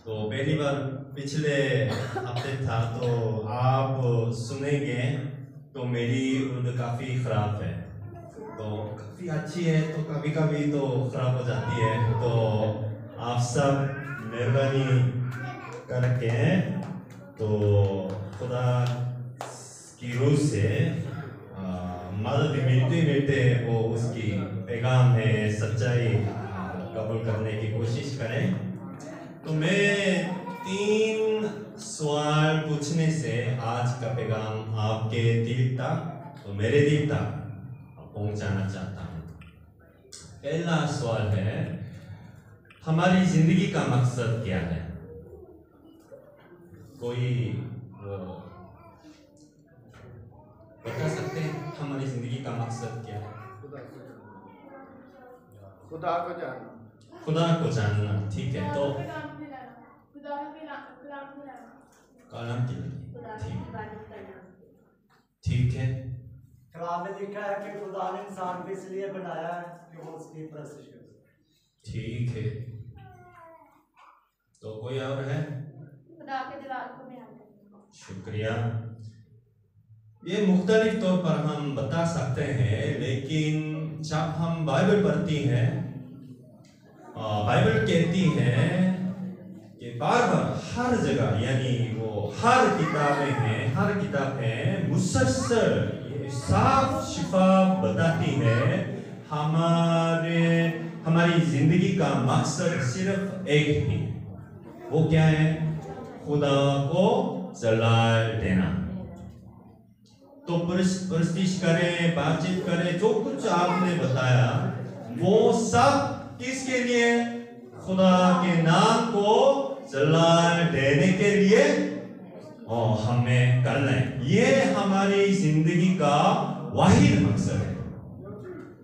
तो पहली बार पिछले हफ्ते था तो आप सुनेंगे तो मेरी उर्दू काफ़ी ख़राब है, तो काफ़ी अच्छी है तो कभी कभी तो ख़राब हो जाती है। तो आप सब मेहरबानी करके तो खुदा की रूह से मदद मिलते मिलते वो उसकी पैगाम है सच्चाई कबूल करने की कोशिश करें। तो मैं 3 सवाल पूछने से आज का पैगाम आपके दिल तक तो मेरे दिल तक पहुंचाना चाहता हूँ। पहला सवाल है, हमारी जिंदगी का मकसद क्या है? कोई बता सकते हैं हमारी जिंदगी का मकसद क्या है? खुदा को जानना। खुदा को जानना, ठीक है। तो कलाम के लिए ठीक है। कलाम में लिखा है कि खुदा ने इंसान को इसलिए बनाया है कि वो उसकी परस्तिश करे। ठीक है। तो कोई और है? खुदा के जलाल को बयान करना। शुक्रिया। ये मुख्तलिफ तौर पर हम बता सकते हैं, लेकिन जब हम बाइबल पढ़ती हैं, बाइबल कहती है कि बार बार हर जगह, यानी वो हर किताबें हैं, हर किताब है मुसलसल ये साफ शिफा बताती है हमारी जिंदगी का मकसद सिर्फ एक ही, वो क्या है? खुदा को जलाल देना। तो परस्तिश करें, बातचीत करें, जो कुछ आपने बताया वो सब किसके लिए? खुदा के नाम को जलाल देने के लिए और हमें करना है। ये हमारी जिंदगी का वाहिद मकसद है,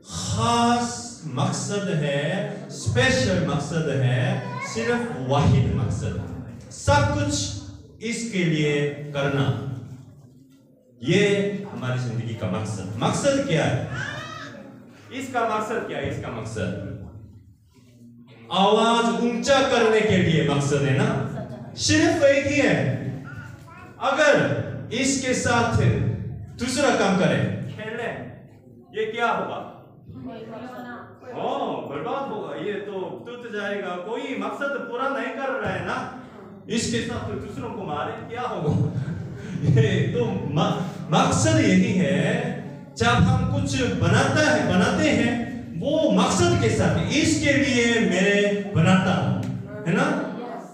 खास मकसद है, स्पेशल मकसद है, सिर्फ वाहिद मकसद है। सब कुछ इसके लिए करना, ये हमारी जिंदगी का मकसद। मकसद क्या है? इसका मकसद क्या है? इसका मकसद आवाज ऊंचा करने के लिए मकसद है ना, सिर्फ एक ही है। अगर इसके साथ दूसरा काम करें, खेले, ये क्या होगा? बर्बाद होगा, ये तो टूट जाएगा। कोई मकसद पूरा नहीं कर रहा है ना, इसके साथ दूसरों को मारे, क्या होगा? ये तो मकसद यही है। जब हम कुछ बनाते हैं वो मकसद के साथ, इसके लिए मैं बनाता हूं, है ना?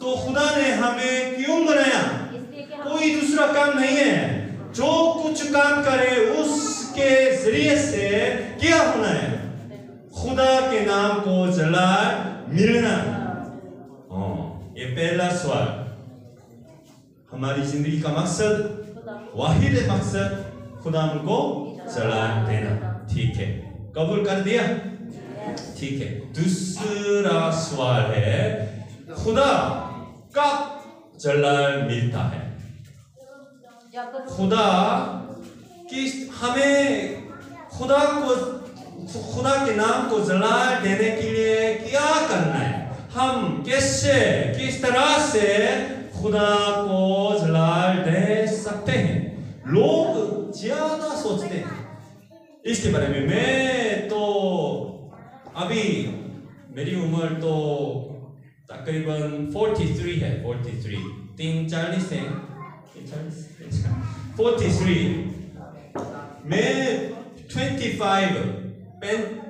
तो खुदा ने हमें क्यों बनाया? कोई दूसरा काम नहीं है। जो कुछ काम करे उसके जरिए से क्या होना है? खुदा के नाम को जलाल मिलना। ये पहला सवाल। हमारी जिंदगी का मकसद, वाहिद मकसद, खुदा को जलाल देना। ठीक है, कबूल कर दिया? ठीक है। दूसरा सवाल है, खुदा कब जलाल मिलता है? खुदा हमें खुदा के नाम को जलाल देने के लिए क्या करना है? हम किस तरह से खुदा को जलाल दे सकते हैं? लोग ज्यादा सोचते हैं इसके बारे में। मैं तो अभी मेरी उम्र तो तकरीबन 43 है, 43 है, 43। मैं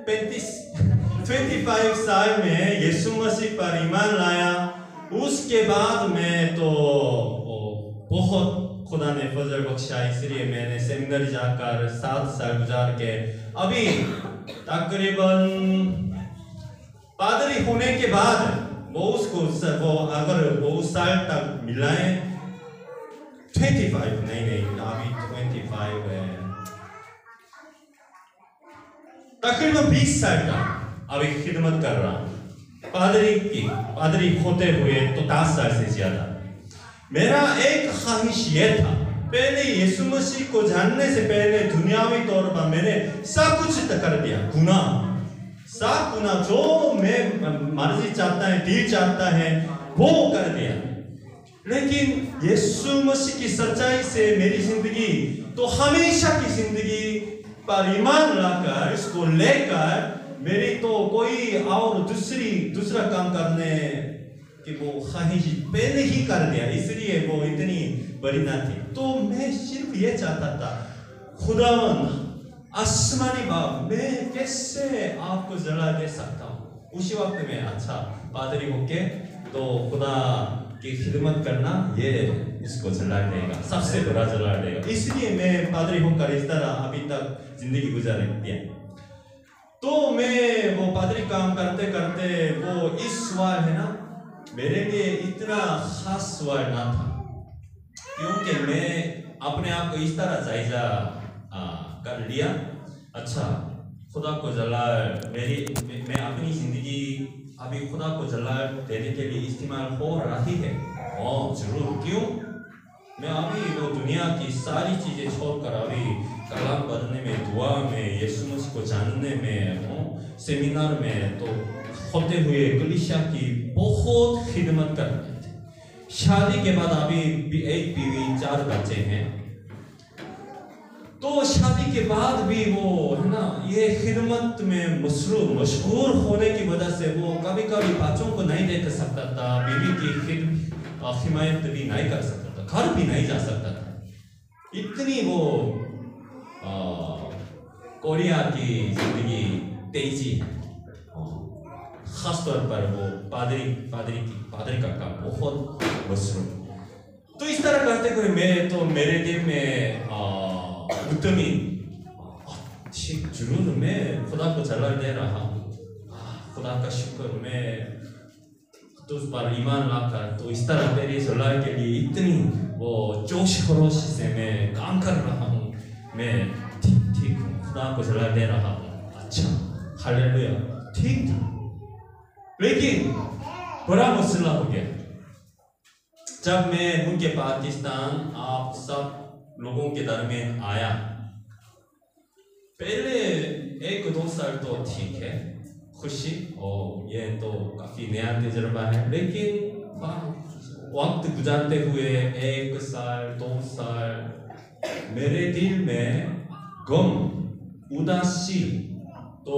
25 साल में यीशु मसीह पर ईमान लाया। उसके बाद मैं तो बहुत खुदा ने फजल बख्शा, इसलिए मैंने सेमिनरी जाकर 7 साल गुजार के अभी तकरीबन पादरी होने के बाद वो अगर वो साल तक मिलाएं 25 नहीं अभी 25 है, तकरीबन 20 साल तक अभी खिदमत कर रहा हूँ पादरी होते हुए तो 10 साल से ज्यादा। मेरा एक ख्वाहिश ये था, पहले यीशु मसीह को जानने से पहले दुनियावी तौर पर मैंने सब कुछ कर दिया, सब गुनाह जो मैं मर्जी चाहता है, दिल चाहता है, वो कर दिया। लेकिन यीशु मसीह की सच्चाई से मेरी जिंदगी तो हमेशा की जिंदगी पर ईमान लाकर इसको लेकर मेरी तो कोई और दूसरा काम करने कि वो ख्वाहिश पहले ही कर दिया, इसलिए वो इतनी बड़ी ना थी। तो मैं सिर्फ ये चाहता था, खुदावन आसमानी बाप, मैं कैसे आपको जला दे सकता हूँ। उसी वक्त में अच्छा पादरी होके तो खुदा की खिदमत करना ये इसको जला देगा, सबसे बड़ा जला देगा। इसलिए मैं पादरी होकर इस तरह अभी तक जिंदगी गुजार दिया। तो मैं वो पादरी काम करते करते वो इस सवाल है ना, मेरे लिए इतना खास सवाल ना था, क्योंकि मैं अपने आप को इस तरह जायजा कर लिया। अच्छा, खुदा को जलाल मैं अपनी जिंदगी अभी खुदा को जलाल देने के लिए इस्तेमाल हो रही है। जरूर, क्यों? मैं अभी वो दुनिया की सारी चीजें छोड़कर अभी कलाम पढ़ने में, दुआ में, यीशु मसीह को जानने में, सेमिनार में तो होते हुए कलीसिया की बहुत खिदमत कर रहे थे। शादी के बाद अभी एक बीवी 4 बच्चे हैं। तो शादी के बाद भी वो है ना, ये खिदमत में मशहूर होने की वजह से वो कभी कभी बच्चों को नहीं देख सकता था, बीवी की हिमायत भी नहीं कर सकता था, घर भी नहीं जा सकता था। इतनी वो कोरिया की जिंदगी तेजी है। खासतौर पर वो पादरी का काम बहुत मशहूर। तो इस तरह करते हुए मैं तो मेरे दिल में उत्तमी ठीक जरूर मैं खुदा को जला दे रहा हूँ, खुदा का शुक्र, मैं तो उस पर ईमान लाकर तो इस तरह तेरे जलाल के लिए इतनी वो जोश खरोश से मैं काम कर रहा हूँ, मैं ठीक हूँ, खुदा को जला दे रहा हूँ। अच्छा, हालेलुया, ठीक था। लेकिन बड़ा मसला हो गया जब मैं उनके पाकिस्तान आप सब लोगों के दरमियान आया। पहले 1-2 साल तो ठीक है, खुशी और ये तो काफी नया तजुर्बा है, लेकिन वक्त गुजारते हुए 1 साल 2 साल मेरे दिल में गम, उदासी, तो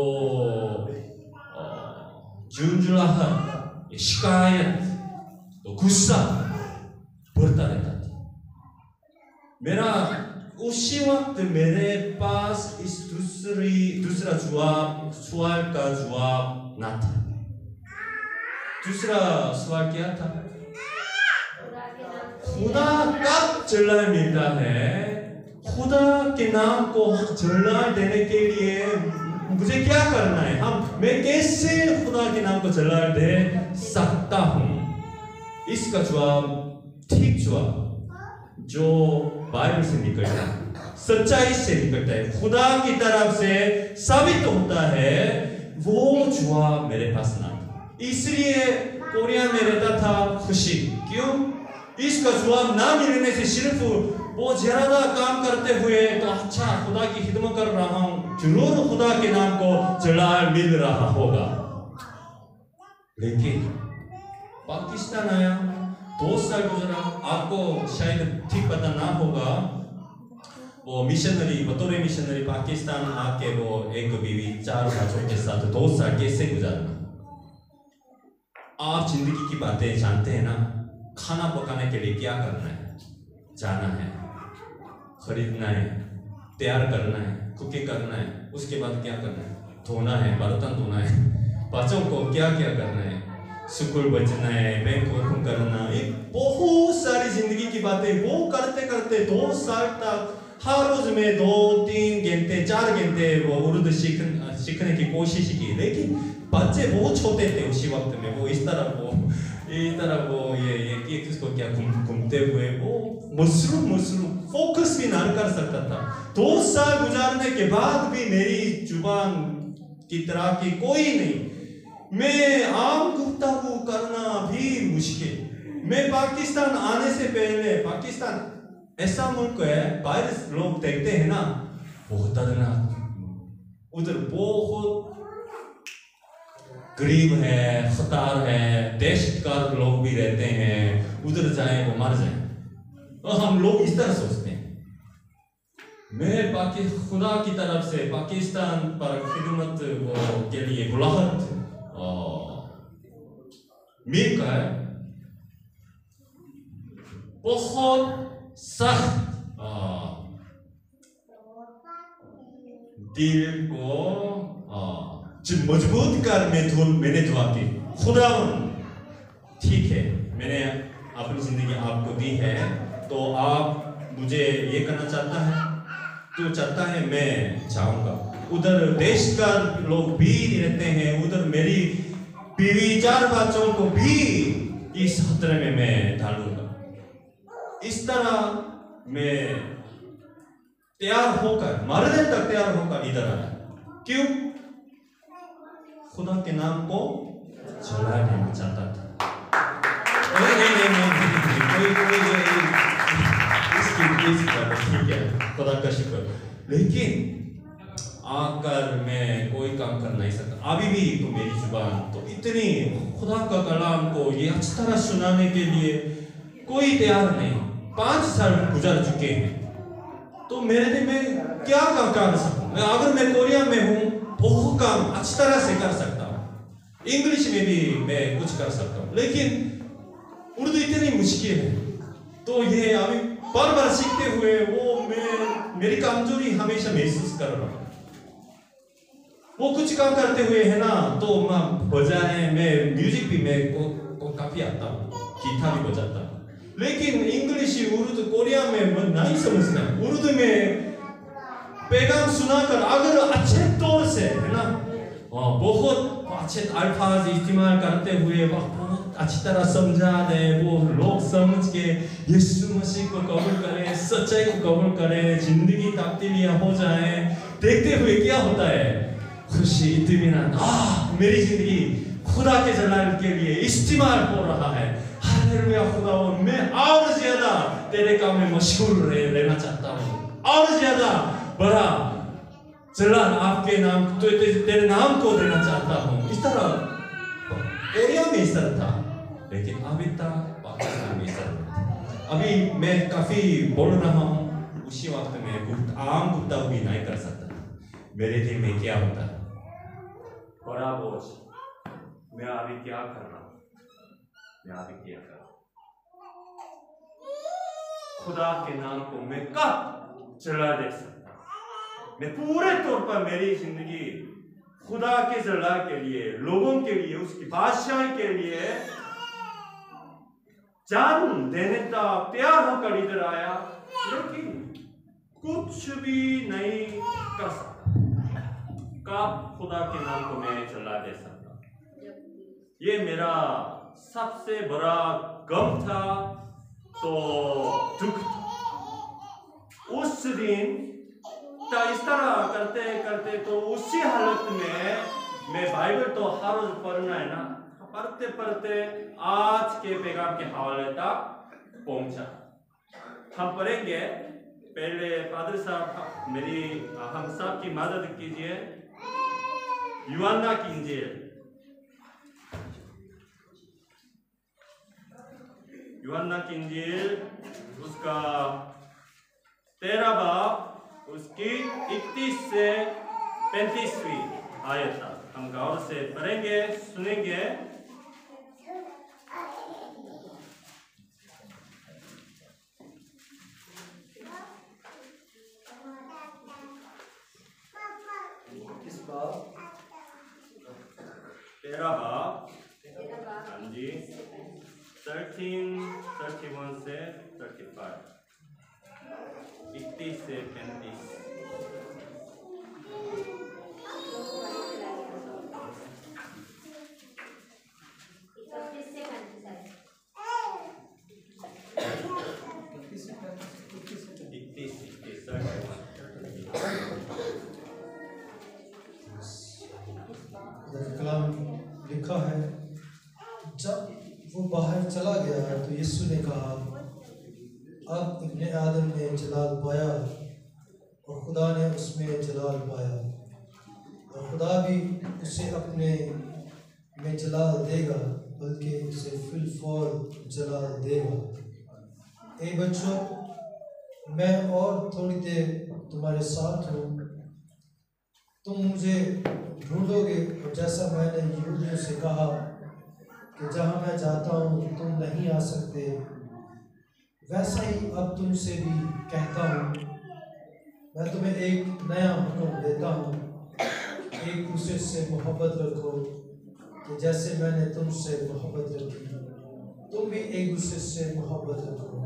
झुंझुलाहट, शिकायत, तो गुस्सा बढ़ता रहता था मेरा। उसी वक्त मेरे पास इस दूसरा सवाल का जवाब ना था। दूसरा सवाल क्या था? खुदा कब जला मिलता है? खुदा के नाम को जला देने के लिए मुझे क्या करना है? मैं कैसे खुदा के नाम को जला दे सकता हूँ? इसका जवाब, ठीक जवाब जो बाइबल से निकलता है, सच्चाई से निकलता है, खुदा की तरफ से साबित होता है, वो जवाब मेरे पास ना था। इसलिए कोरिया में रहता था खुशी। क्यों? इसका जवाब ना मिलने से सिर्फ वो ज्यादा काम करते हुए तो अच्छा खुदा की खिदमत कर रहा हूँ, जरूर खुदा के नाम को जलाल मिल रहा होगा। लेकिन पाकिस्तान आया, 2 साल गुजरा, आपको शायद ठीक पता ना होगा, वो मिशनरी, बतौर मिशनरी पाकिस्तान आके वो एक बीवी 4 बच्चों के साथ 2 साल कैसे गुजारना। आप जिंदगी की बातें जानते हैं ना, खाना पकाने के लिए क्या करना है, जाना है, खरीदना है, तैयार करना है, कुकिंग करना है, उसके बाद क्या करना है, धोना है, बर्तन धोना है, बच्चों को क्या क्या करना है, स्कूल बचना है, बैंक ओपन करना, एक बहुत सारी जिंदगी की बातें वो करते करते 2 साल तक हर रोज में 2-3 घंटे 4 घंटे वो उर्दू सीखने की कोशिश की। लेकिन बच्चे बहुत छोटे थे उसी वक्त में, वो इस तरह वो ये किसको क्या घूमते हुए वो मसरूफ फोकस भी ना कर सकता था। 2 साल गुजारने के बाद भी मेरी जुबान की तरह की कोई नहीं, मैं आम गुफ्तगू करना भी मुश्किल। मैं पाकिस्तान आने से पहले, पाकिस्तान ऐसा मुल्क है, बाहर लोग देखते हैं ना बहुत दर्दनाक, उधर बहुत गरीब है, खतार है, दहशतगर्द लोग भी रहते हैं, उधर जाए वो मर जाए। और हम लोग इस तरह सोचते हैं। मैं खुदा की तरफ से पाकिस्तान पर खिदमत के लिए बुलाहट मिल कर बहुत सख्त दिल को मजबूत कर मैंने दुआ की, खुदा ठीक है, मैंने अपनी जिंदगी आपको दी है, तो आप मुझे ये करना चाहता है तो चाहता है, मैं चाहूंगा। उधर देश का लोग भी रहते हैं, उधर मेरी बीवी 4 बच्चों को भी इस खतरे में मैं डालूंगा। इस तरह मैं तैयार होकर, मरने तक तैयार होकर इधर आया। क्यों? खुदा के नाम को चला देना चाहता था। ठीक है, खुदा का शुक्र। लेकिन आकर मैं कोई काम कर नहीं सकता। अभी भी तो मेरी जुबान तो इतनी खुदा का कलाम को ये अच्छी तरह सुनाने के लिए कोई तैयार नहीं। 5 साल गुजर चुके हैं, तो मेरे लिए मैं क्या काम कर सकूं? अगर मैं कोरिया में हूँ, बहुत काम अच्छी तरह से कर सकता हूँ, इंग्लिश में भी मैं कुछ कर सकता हूँ, लेकिन उर्दू इतनी मुश्किल है। तो ये अभी बार सीखते हुए वो मेरी कमजोरी हमेशा महसूस कर रहा हूँ। वो कुछ काम करते हुए है ना, तो बजाए मैं म्यूजिक भी मैं को काफी आता हूँ, गिटार भी बजाता हूँ, लेकिन इंग्लिश उर्दू कोरिया में मैं नहीं समझता। उर्दू में पैगाम सुनाकर अगर अच्छे तौर से है ना, बहुत अच्छे अल्फाज इस्तेमाल करते हुए बहुत अच्छी तरह समझा दे, वो लोग समझ के यीशु मसीह को कबूल करें, सच्चाई को कबूल करें, जिंदगी तब्दीलियां हो जाए, देखते हुए क्या होता है? खुशी, इत्मीनान, मेरी जिंदगी खुदा के जलाल के लिए इस्तेमाल हो रहा है। हालेलुया खुदा, मैं और ज्यादा तेरे काम में मशगूल रहना चाहता हूँ, और ज्यादा बड़ा जलाल आपके नाम तो तेरे नाम को देना चाहता हूँ। इस तरह कोरिया में इस तरह था, लेकिन अभी तक पाकिस्तान में इस तरह। अभी मैं काफी बोल रहा हूँ, उसी वक्त में आम गुफ्तागू भी नहीं कर सकता। मेरे दिल में क्या होता है? बड़ा बोझ, मैं अभी क्या कर रहा हूँ, मैं अभी क्या कर रहा हूँ? खुदा के नाम को मैं कब चला दे सकता? मैं पूरे तौर पर मेरी जिंदगी खुदा के जलाल के लिए, लोगों के लिए, उसकी बादशाही के लिए जान देने तक तैयार होकर इधर आया, लेकिन कुछ भी नहीं कर सकता। कब खुदा के नाम को मैं चला दे सकता? ये मेरा सबसे बड़ा गम था, तो दुख था। उस दिन तो इस तरह करते करते तो उसी हालत में मैं बाइबल तो हर रोज पढ़ना है ना, पढ़ते पढ़ते आज के पैगाम के हवाले तक पहुंचा। हम पढ़ेंगे, पहले पादरी साहब हम सब की मदद कीजिए। यूहन्ना की इंजील, यूहन्ना की इंजील उसका 13 बाब उसकी 31 से 35वीं आयत तक हम गौर से पढ़ेंगे, सुनेंगे। किस बाब? 13 बाब, हाँ जी, 13, 31 से 35, 31 से 35। कलाम लिखा है, जब वो बाहर चला गया तो यीशु ने कहा, अब इब्ने आदम ने जलाल पाया और खुदा ने उसमें जलाल पाया, और खुदा भी उसे अपने में जलाल देगा, बल्कि उसे फिलफौर जलाल देगा। ए बच्चों, मैं और थोड़ी देर तुम्हारे साथ हूँ। तुम मुझे ढूंढोगे, और जैसा मैंने यहूदियों से कहा कि जहाँ मैं जाता हूँ तुम नहीं आ सकते, वैसा ही अब तुमसे भी कहता हूँ। मैं तुम्हें एक नया हुक्म देता हूँ, एक दूसरे से मोहब्बत रखो, कि जैसे मैंने तुमसे मोहब्बत रखी तुम भी एक दूसरे से मोहब्बत रखो।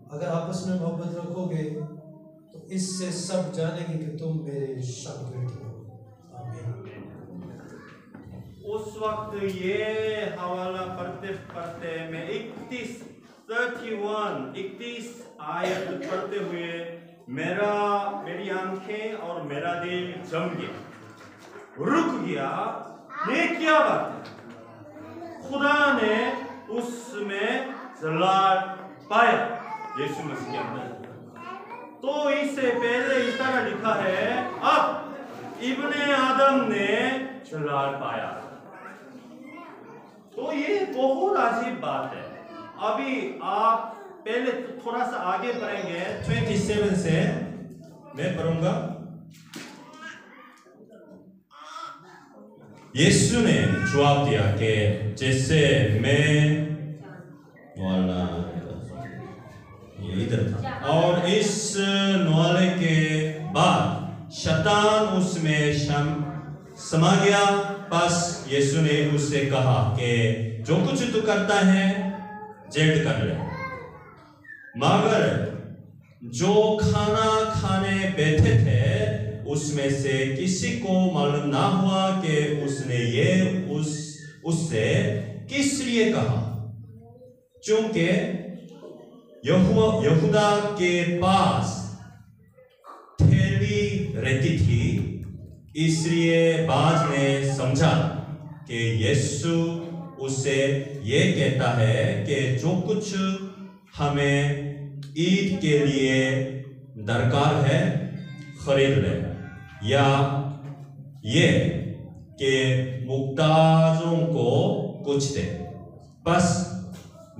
अगर आपस में मोहब्बत रखोगे तो इससे सब जानेंगे कि तुम मेरे शागिर्द हो। उस वक्त ये हवाला पढ़ते पढ़ते मैं 31 आयत पढ़ते हुए मेरी आंखें और मेरा दिल जम गया, रुक गया। ये क्या बात है? खुदा ने उसमें जलाल पाया यीशु मसीह के अंदर। तो इससे पहले इस तरह लिखा है, अब इब्ने आदम ने जलाल पाया। तो ये बहुत अजीब बात है। अभी आप पहले थोड़ा सा आगे पढ़ेंगे, 27 से मैं पढ़ूंगा। यीशु ने जवाब दिया कि जैसे मैं इधर था, और इस नुआले के बाद शैतान उसमें समा गया। बस यीशु ने उससे कहा कि जो कुछ तू करता है जेठ कर ले, मगर जो खाना खाने बैठे थे उसमें से किसी को मालूम ना हुआ कि उसने ये उससे किस लिए कहा, क्योंकि यहूदा के पास थैली रहती थी। इसलिए बाज ने समझा कि यीशु उससे ये कहता है कि जो कुछ हमें ईद के लिए दरकार है खरीद ले, या ये कि मुक्तारों को कुछ दे। बस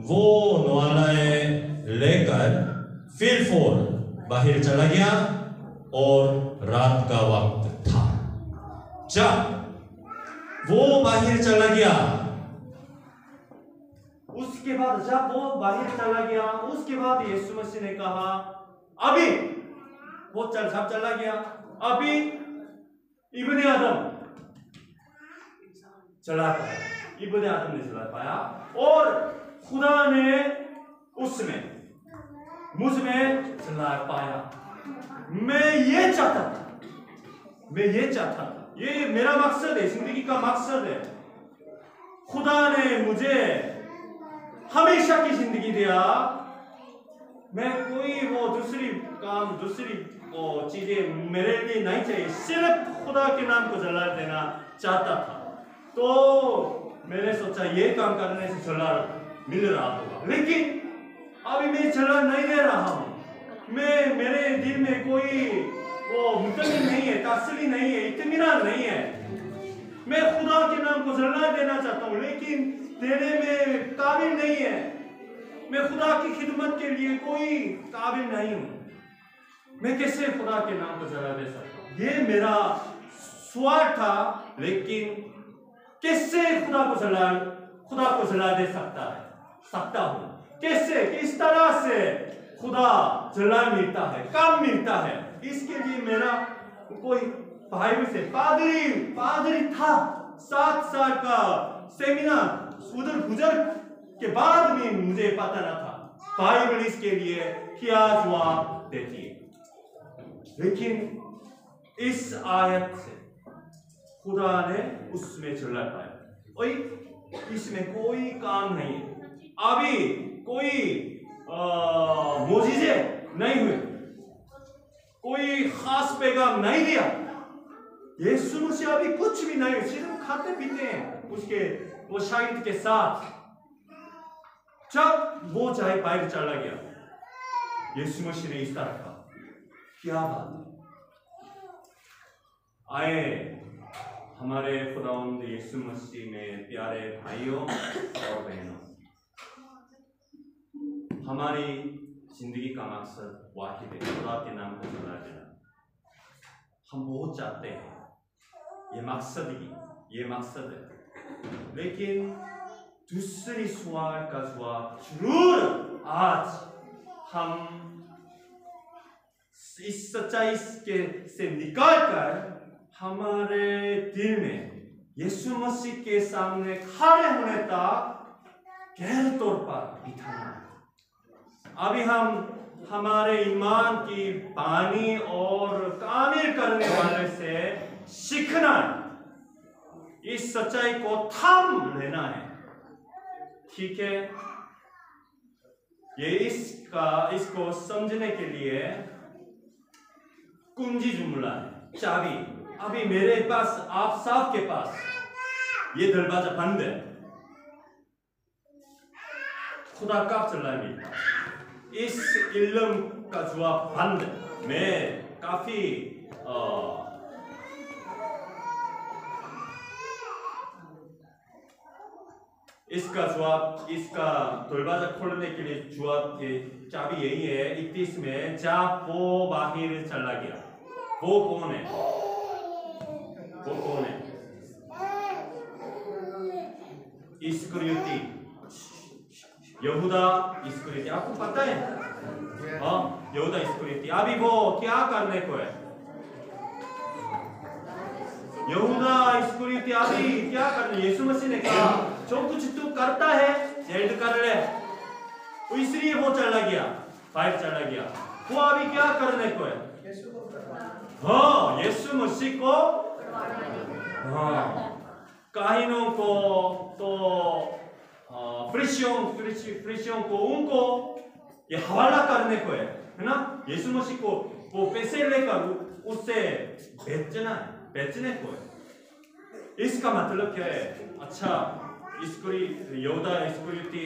वो नुआले लेकर फिर बाहर चला गया, और रात का वक्त था। जब वो बाहर चला गया, उसके बाद जब वो बाहर चला गया, उसके बाद यीशु मसीह ने कहा, अभी वो सब चला गया, अभी इब्ने आदम चला पाया, इब्ने आदम ने चला पाया, और खुदा ने उसमें मुझमें चला पाया। मैं ये चाहता था, ये मेरा मकसद है, जिंदगी का मकसद है। खुदा ने मुझे हमेशा की जिंदगी दिया। मैं कोई वो दूसरी चीजें मेरे लिए नहीं चाहिए, सिर्फ खुदा के नाम को जलाल देना चाहता था। तो मैंने सोचा ये काम करने से जलाल मिल रहा होगा, लेकिन अभी मैं जलाल नहीं दे रहा हूं। मेरे दिल में कोई वो मुतमिन नहीं है, तसल्ली नहीं है, इत्मीनान नहीं है। मैं खुदा के नाम को जलाल देना चाहता हूं, लेकिन देने में काबिल नहीं है। मैं खुदा की खिदमत के लिए कोई काबिल नहीं हूं। मैं कैसे खुदा के नाम को जलाल दे सकता हूं? ये मेरा सवाल था। लेकिन कैसे खुदा को जलाल दे सकता हूं? कैसे, किस तरह से खुदा जलाल मिलता है, कब मिलता है? इसके लिए मेरा कोई भाई से पादरी था, 7 साल का सेमिनार उधर गुजर के बाद भी मुझे पता न था बाइबल इसके लिए क्या जवाब देती है। लेकिन इस आयत से खुदा ने उसमें जलाल पाया। और इसमें कोई काम नहीं है, अभी कोई मोजिजे नहीं हुए, कोई खास पैगाम नहीं दिया। यीशु मसीह अभी कुछ भी नहीं, सिर्फ खाते पीते हैं उसके वो शागिर्द के साथ। जब वो चाहे बाहर चला गया, यीशु मसीह ने इस तरह कहा, क्या बात आए हमारे खुदावंद यीशु मसीह में प्यारे भाइयों और बहनों, हमारी जिंदगी का मकसद वाहिद है, खुदा के नाम को चला देना। हम बहुत चाहते हैं, ये मकसद है, लेकिन दूसरी सवाल का जवाब जरूर आज हम इस सच्चाई से निकालकर हमारे दिल में यीशु मसीह के सामने खड़े होने तक गहरे तौर पर बिठाना है। अभी हम हमारे ईमान की पानी और तामीर करने वाले से सीखना है, इस सच्चाई को थाम लेना है। ठीक है, ये इसको समझने के लिए कुंजी जुमला है, चाबी। अभी मेरे पास, आप सब के पास ये दरवाजा बंद है, खुदा कब चल रहा है मेरे पास? इस इल्म का जवाब बंद है। मैं काफी इसका जवाब, इसका दरवाजा खोलने के लिए जवाब चाबी यही है 31 में, जब वो बाहर चला गया। वो कौन है? इस्करियोती, यहूदा इस्करियोती। आपको पता है? हाँ, यहूदा इस्करियोती। अभी वो क्या करने को है? यहूदा इस्करियोती अभी क्या करने? यीशु मसीह ने कहा जो कुछ तू करता है जल्द कर ले, तो इसलिए वो चला गया, बाहर चला गया। वो अभी क्या करने को है? हाँ, यीशु मसीह को, हाँ, काहिनों को, तो फरीसियों को, उनको ये हवाला करने को है ना? यीशु मसीह को वो पैसे लेकर उससे बेचने को है। इसका मतलब क्या है? अच्छा, यहूदा इस्करियोती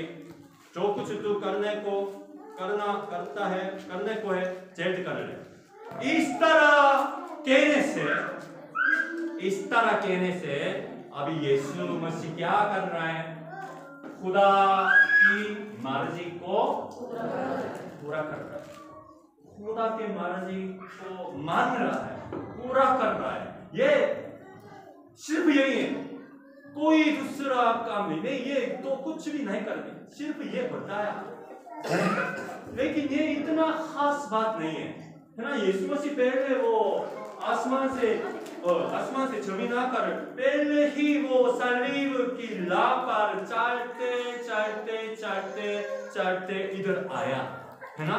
जो कुछ तू करने को है जल्द कर ले। इस तरह कहने से अभी यीशु मसीह क्या कर रहा है? खुदा की मर्जी को पूरा कर रहा है, खुदा के मर्जी को मान रहा है, पूरा कर रहा है। ये सिर्फ यही है, कोई दूसरा काम नहीं। ये तो कुछ भी नहीं करते, सिर्फ ये बताया। लेकिन ये इतना खास बात नहीं है ना? यीशु मसीह पहले वो आसमान से जमीन आकर पहले ही वो सलीब की लाभ पर चलते इधर आया है ना?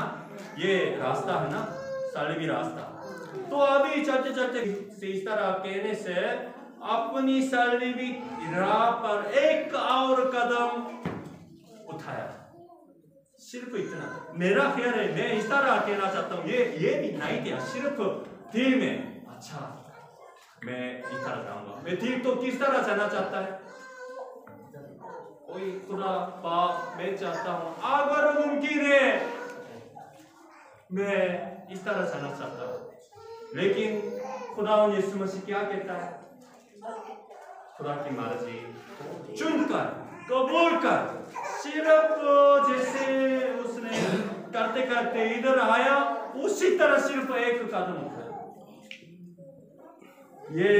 ये रास्ता है ना, सलीबी रास्ता। तो अभी चलते इस तरह कहने से अपनी सलीबी राह पर एक और कदम उठाया, सिर्फ इतना। मेरा ख्याल है, मैं इस तरह कहना चाहता हूँ, ये भी नहीं दिया, सिर्फ दिल में, अच्छा मैं इस तरह जाऊंगा। मैं दिल तो किस तरह जाना चाहता है? कोई खुदा पाप मैं चाहता हूँ, अगर मुमकिन है मैं इस तरह जाना चाहता हूँ। लेकिन खुदा यीशु मसीह क्या कहता है? खुदा की मर्जी चुनकर, कबूल कर। सिर्फ जैसे उसने करते इधर आया, उसी तरह सिर्फ एक कदम उठाया। ये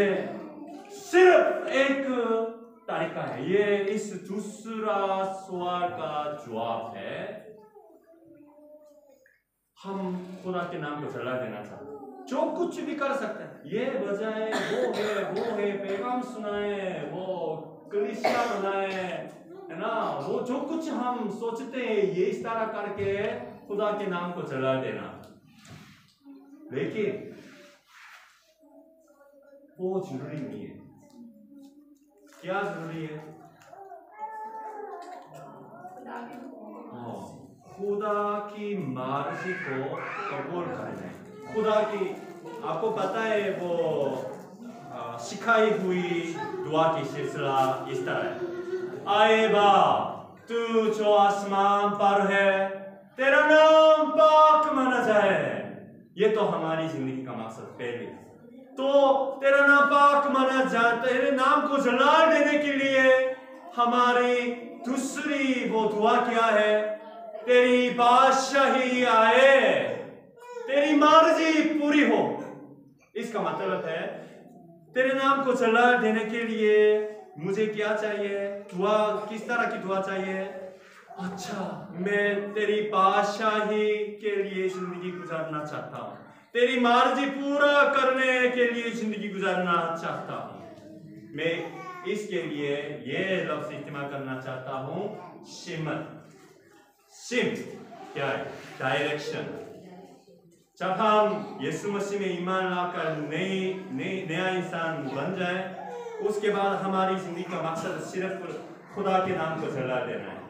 सिर्फ एक तरीका है। ये इस दूसरा सवाल का जवाब है। हम खुदा के नाम को चला देना चाहते हैं, जो कुछ भी कर सकते हैं। ये बजाए, वो है, पैगाम सुनाए, वो कलीसिया बनाए, है ना? वो जो कुछ हम सोचते हैं, ये इस तरह करके खुदा के नाम को चला देना। लेकिन वो जरूरी नहीं है। क्या जरूरी है? खुदा की मर्जी को कबूल करना है। खुदा की, आपको पता है वो सिखाई हुई दुआ की सिलसिला इस तरह है। आए बाप, तू जो आसमान पर है, तेरा नाम पाक माना जाए। ये तो हमारी जिंदगी का मकसद पहले। तो तेरा नाम पाक माना जाता है। तेरे नाम को जलाल देने के लिए हमारी दूसरी वो दुआ क्या है? तेरी बादशाही आए, तेरी मर्जी पूरी हो। इसका मतलब है तेरे नाम को जलाल देने के लिए मुझे क्या चाहिए? दुआ किस तरह की दुआ चाहिए? अच्छा, मैं तेरी बादशाही के लिए जिंदगी गुजारना चाहता हूँ, तेरी मर्जी पूरा करने के लिए जिंदगी गुजारना चाहता हूँ। मैं इसके लिए ये लफ्ज इस्तेमाल करना चाहता हूँ, शिमत। शिम क्या है? डायरेक्शन। जब हम यीशु मसीह में ईमान लाकर नया इंसान बन जाए, उसके बाद हमारी जिंदगी का मकसद सिर्फ खुदा के नाम को जला देना है।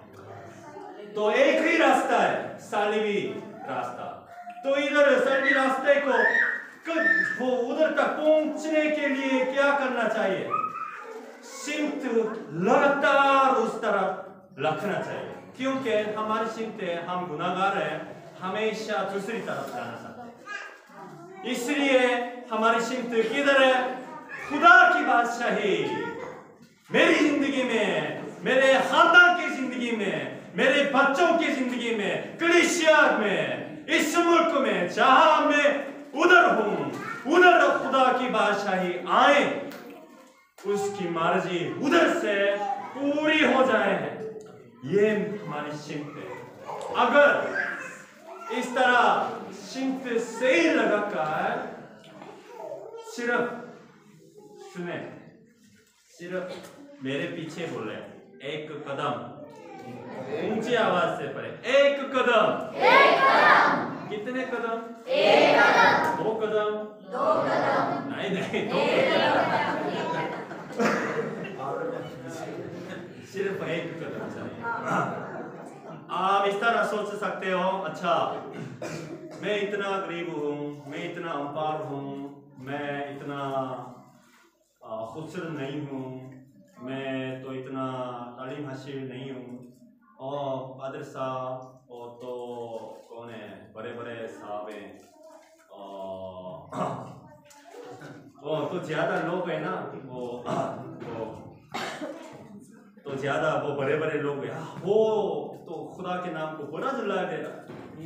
तो एक ही रास्ता है, सालिबी रास्ता। तो इधर सालिबी रास्ते को वो उधर तक पहुंचने के लिए क्या करना चाहिए? सिमत लगातार उस तरफ रखना चाहिए, क्योंकि हमारी सिमत है, हम गुनाहगार हैं, हमेशा दूसरी तरफ जाना चाहते हैं। इसलिए हमारी सिमत किधर है? खुदा की बादशाही मेरी जिंदगी में, मेरे खानदान की जिंदगी में, मेरे बच्चों की जिंदगी में, कलीसिया में, इस मुल्क में, जहां मैं उधर हूं, उधर खुदा की बादशाही आए, उसकी मर्जी उधर से पूरी हो जाए। ये हमारी सिमत है। अगर इस तरह सिमत सही लगाकर सिर्फ सुने, सिर्फ मेरे पीछे बोले, एक कदम ऊंची आवाज से पढ़े, एक कदम, एक कदम। कितने कदम? एक कदम। दो कदम? दो कदम। नहीं, दो कदम। सिर्फ एक कदम चाहिए। आप इस तरह सोच सकते हो, अच्छा मैं इतना गरीब हूँ, मैं इतना अनपढ़ हूँ, मैं इतना खूबसूरत नहीं हूँ, मैं तो इतना तालीम हासिल नहीं हूँ, और पादर साहब और तो कौन है, बड़े बड़े साहब हैं, वो तो ज़्यादा लोग हैं ना, वो तो ज़्यादा वो बड़े बड़े लोग हैं, वो तो खुदा के नाम को बुरा जला दे रहा।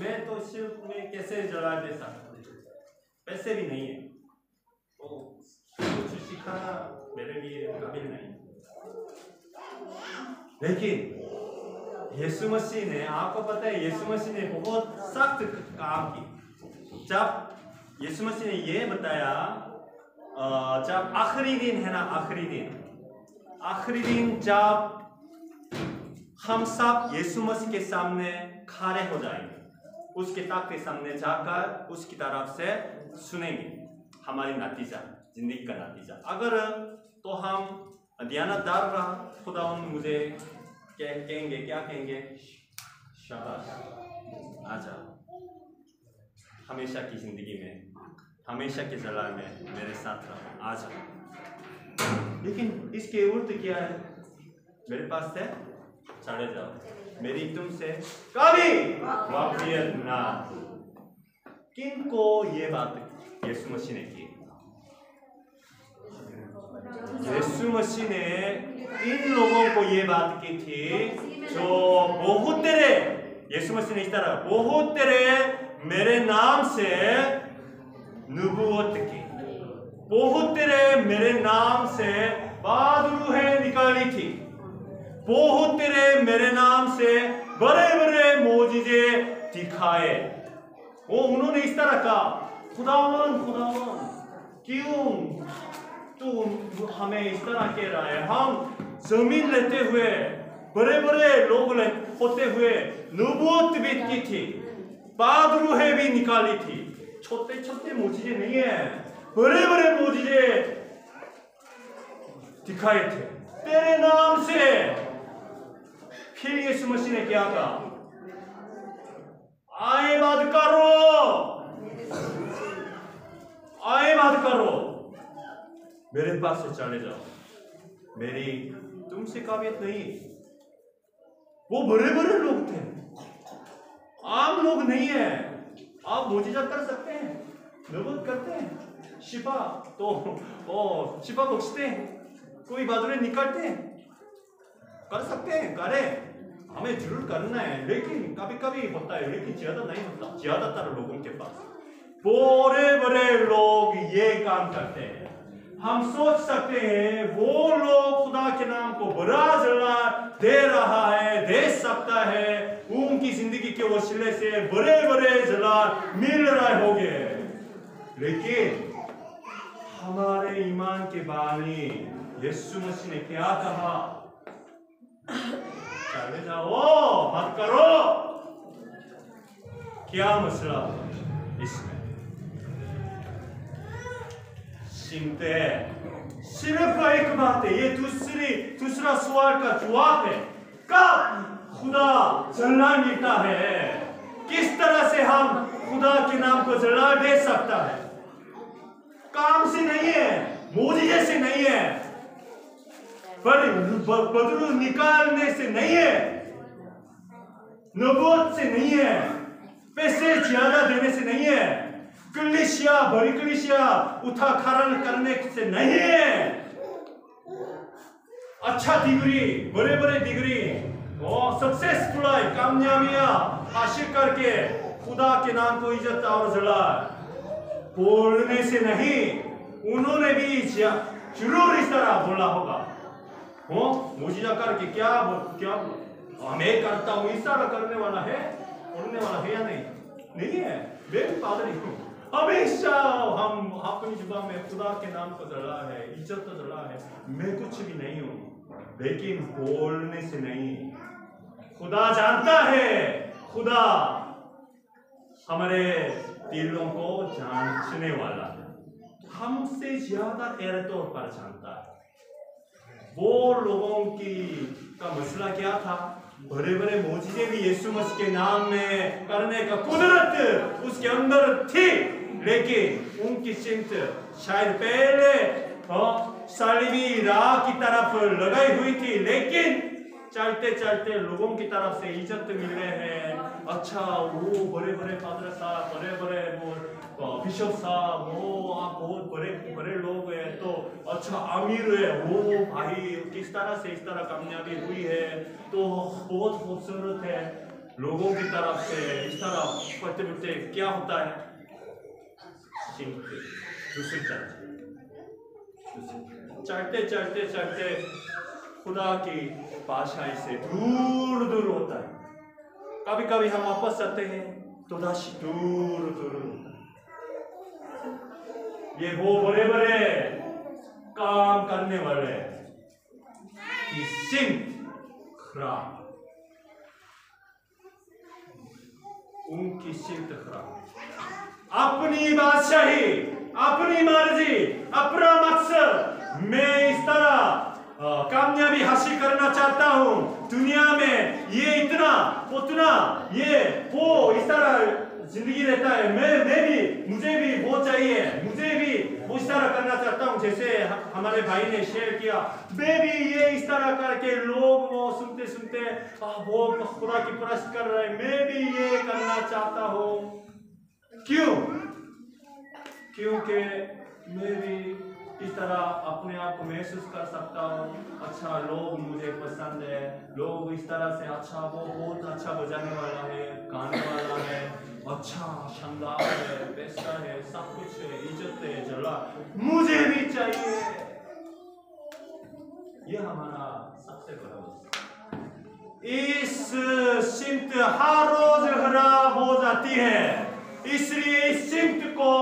मैं तो सिर्फ मैं कैसे जला दे सकता, पैसे भी नहीं है, तो कुछ सिखाना मेरे लिए काबिल नहीं। लेकिन यीशु मसीह ने, आपको पता है, यीशु मसीह ने बहुत सख्त काम की। जब यीशु मसीह ने ये बताया, जब आखिरी दिन है ना, आखिरी दिन जब हम सब यीशु मसीह के सामने खड़े हो जाएंगे, उसके तख्त के सामने जाकर उसकी तरफ से सुनेंगे हमारी नतीजा, जिंदगी का नतीजा। अगर तो हम दयानतदार रहा, खुदा मुझे कहेंगे, क्या कहेंगे? शाबाश, आ जाओ, हमेशा की जिंदगी में, हमेशा के जलाल में मेरे साथ रहो, आ जाओ। लेकिन इसके उल्ट क्या है? मेरे पास से चले जाओ, मेरी तुमसे कभी वाक़ियत ना। किनको ये बात यीशु मसीह ने की? यीशु मसीह ने इन लोगों को ये बात की थी जो बहुत तेरे, यीशु मसीह ने इस तरह बहुत तेरे मेरे नाम से नबूवत की, बहुत तेरे मेरे नाम से बाद रूहें निकाली थी, बहुत तेरे मेरे नाम से बड़े बड़े मौजिज़े दिखाए। वो उन्होंने इस तरह कहा, खुदावन खुदावन क्यों तू हमें इस तरह कह रहा है? हम जमीन लेते हुए, बड़े बड़े लोग होते हुए नबूवत भी की थी, बाद रूहें भी निकाली थी, छोटे छोटे मौजिज़े नहीं है, बड़े बड़े मौजिज़े दिखाए थे तेरे नाम से। फिर यीशु मसीह ने क्या कहा? आए मत करो, मेरे पास से चले जाओ, मेरी तुमसे काबिलियत नहीं। वो बड़े बड़े लोग थे, आम लोग नहीं है। आप मोजिज़ा कर सकते हैं, नबूवत करते हैं, शिपा तो शिपा बख्शते हैं, कोई बादुड़े निकालते हैं, कर सकते हैं, करें, हमें जरूर करना है, लेकिन कभी कभी होता है, लेकिन ज्यादा नहीं होता। ज्यादातर लोगों के पास बड़े बड़े लोग ये काम करते हैं। हम सोच सकते हैं वो लोग खुदा के नाम को बड़ा जला दे रहा है, दे सकता है, उनकी जिंदगी के वसीले से बड़े बड़े जला मिल रहे होंगे, लेकिन हमारे ईमान के बानी यीशु मसीह ने क्या कहा? चले जाओ, मत करो। क्या मसला इसमें? चिंता है, सिर्फ एक बात है, ये दूसरा सवाल का जवाब है, कब खुदा जला मिलता है, किस तरह से हम खुदा के नाम को जला दे सकता है? काम से नहीं है, मोजिजे से नहीं है, पर बदरू निकालने से नहीं है, नबूवत से नहीं है, पैसे ज्यादा देने से नहीं है, कलीसिया बड़ी कलीसिया उठा खड़ा करने से नहीं है, अच्छा डिग्री, बड़े बड़े डिग्री और सक्सेसफुल है, कामयाबियां हासिल करके खुदा के नाम को इज्जत और जला बोलने से नहीं। उन्होंने भी जरूर इस तरह बोला होगा, मुझे करके क्या मैं करता हूँ, इस तरह करने वाला है, बोलने वाला है या नहीं? नहीं है, मैं भी पादरी हूँ। हमेशा हम अपनी जुबान में खुदा के नाम को जला है, इज्जत को जला है, मैं कुछ भी नहीं हूँ, लेकिन बोलने से नहीं। खुदा जानता है, खुदा हमारे दिलों को जांचने वाला है, हमसे ज्यादा गहरे तौर पर जानता है। वो लोगों की का मसला क्या था? बड़े बड़े मौजूदे भी यीशु मसीह के नाम में करने का कुदरत उसके अंदर थी, लेकिन उनकी चिंत शायद पहले सलीबी राह की तरफ लगाई हुई थी, लेकिन चलते चलते लोगों की तरफ से इज्जत मिल रहे हैं। अच्छा, वो बड़े बड़े फादर साहब, बड़े बड़े वो बिशप साहब, वो आप बहुत बड़े बड़े लोग हैं, तो अच्छा अमीर है वो भाई, किस तरह से इस तरह कामयाबी हुई है, तो बहुत खूबसूरत है। लोगों की तरफ से इस तरह पढ़ते पढ़ते क्या होता है? चलते चलते चलते खुदा की बादशाही से दूर दूर होता है। कभी कभी हम वापस आते हैं तो राशि दूर दूर होता है। ये वो बड़े बड़े काम करने वाले की सिंह खराब, उनकी सिंह खराब, अपनी बादशाही, अपनी मर्जी, अपना मकसद, मैं इस तरह कामयाबी हासिल करना चाहता हूँ दुनिया में, ये इतना उतना ये वो इस तरह जिंदगी रहता है, मुझे भी वो चाहिए, मुझे भी वो इस तरह करना चाहता हूँ। जैसे हमारे भाई ने शेयर किया, मैं भी ये इस तरह करके लोग वो सुनते सुनते वो खुदा की परस्त कर रहे हैं, मैं भी ये करना चाहता हूँ। क्यों? क्योंकि मैं भी इस तरह अपने आप को महसूस कर सकता हूँ, अच्छा लोग मुझे पसंद है, लोग इस तरह से अच्छा वो बहुत अच्छा बजाने वाला है, गाने वाला है, अच्छा शानदार है, पैसा है, सब कुछ है, इज्जत है, जला मुझे भी चाहिए। ये हमारा सबसे बड़ा मसला। इस सिमत हर रोज खराब हो जाती है, इसलिए इस सिमत को